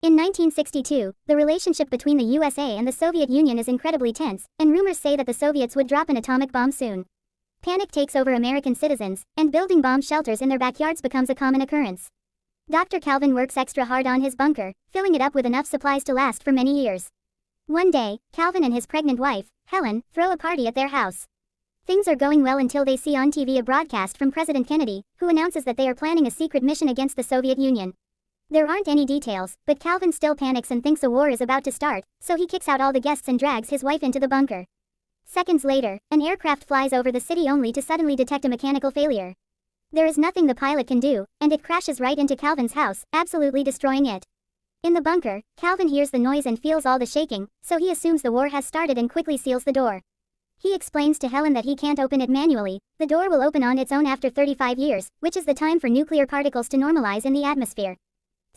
In 1962, the relationship between the USA and the Soviet Union is incredibly tense, and rumors say that the Soviets would drop an atomic bomb soon. Panic takes over American citizens, and building bomb shelters in their backyards becomes a common occurrence. Dr. Calvin works extra hard on his bunker, filling it up with enough supplies to last for many years. One day, Calvin and his pregnant wife, Helen, throw a party at their house. Things are going well until they see on TV a broadcast from President Kennedy, who announces that they are planning a secret mission against the Soviet Union. There aren't any details, but Calvin still panics and thinks a war is about to start, so he kicks out all the guests and drags his wife into the bunker. Seconds later, an aircraft flies over the city only to suddenly detect a mechanical failure. There is nothing the pilot can do, and it crashes right into Calvin's house, absolutely destroying it. In the bunker, Calvin hears the noise and feels all the shaking, so he assumes the war has started and quickly seals the door. He explains to Helen that he can't open it manually. The door will open on its own after 35 years, which is the time for nuclear particles to normalize in the atmosphere.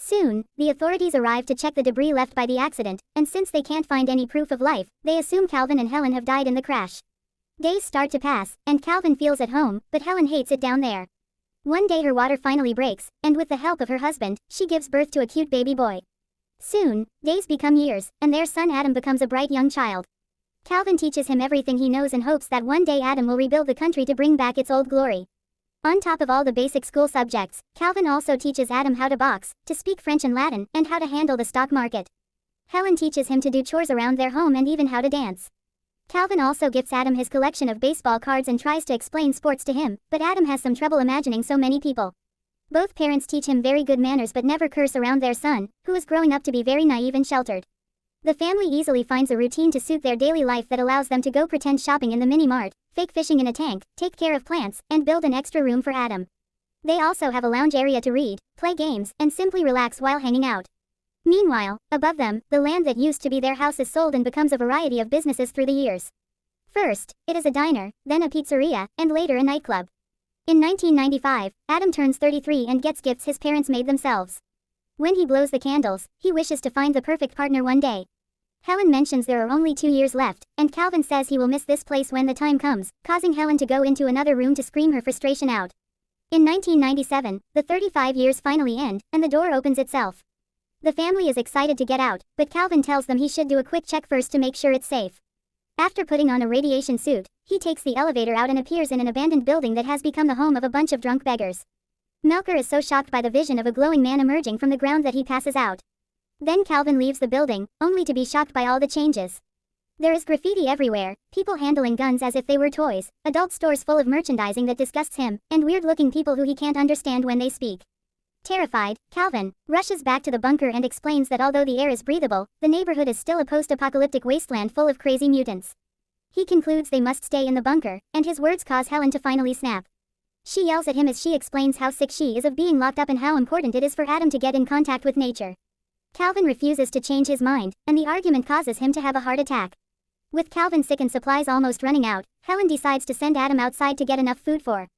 Soon, the authorities arrive to check the debris left by the accident, and since they can't find any proof of life, they assume Calvin and Helen have died in the crash. Days start to pass, and Calvin feels at home, but Helen hates it down there. One day her water finally breaks, and with the help of her husband, she gives birth to a cute baby boy. Soon, days become years, and their son Adam becomes a bright young child. Calvin teaches him everything he knows and hopes that one day Adam will rebuild the country to bring back its old glory. On top of all the basic school subjects, Calvin also teaches Adam how to box, to speak French and Latin, and how to handle the stock market. Helen teaches him to do chores around their home and even how to dance. Calvin also gifts Adam his collection of baseball cards and tries to explain sports to him, but Adam has some trouble imagining so many people. Both parents teach him very good manners but never curse around their son, who is growing up to be very naive and sheltered. The family easily finds a routine to suit their daily life that allows them to go pretend shopping in the mini-mart, fake fishing in a tank, take care of plants, and build an extra room for Adam. They also have a lounge area to read, play games, and simply relax while hanging out. Meanwhile, above them, the land that used to be their house is sold and becomes a variety of businesses through the years. First, it is a diner, then a pizzeria, and later a nightclub. In 1995, Adam turns 33 and gets gifts his parents made themselves. When he blows the candles, he wishes to find the perfect partner one day. Helen mentions there are only 2 years left, and Calvin says he will miss this place when the time comes, causing Helen to go into another room to scream her frustration out. In 1997, the 35 years finally end, and the door opens itself. The family is excited to get out, but Calvin tells them he should do a quick check first to make sure it's safe. After putting on a radiation suit, he takes the elevator out and appears in an abandoned building that has become the home of a bunch of drunk beggars. Melker is so shocked by the vision of a glowing man emerging from the ground that he passes out. Then Calvin leaves the building, only to be shocked by all the changes. There is graffiti everywhere, people handling guns as if they were toys, adult stores full of merchandising that disgusts him, and weird-looking people who he can't understand when they speak. Terrified, Calvin rushes back to the bunker and explains that although the air is breathable, the neighborhood is still a post-apocalyptic wasteland full of crazy mutants. He concludes they must stay in the bunker, and his words cause Helen to finally snap. She yells at him as she explains how sick she is of being locked up and how important it is for Adam to get in contact with nature. Calvin refuses to change his mind, and the argument causes him to have a heart attack. With Calvin sick and supplies almost running out, Helen decides to send Adam outside to get enough food for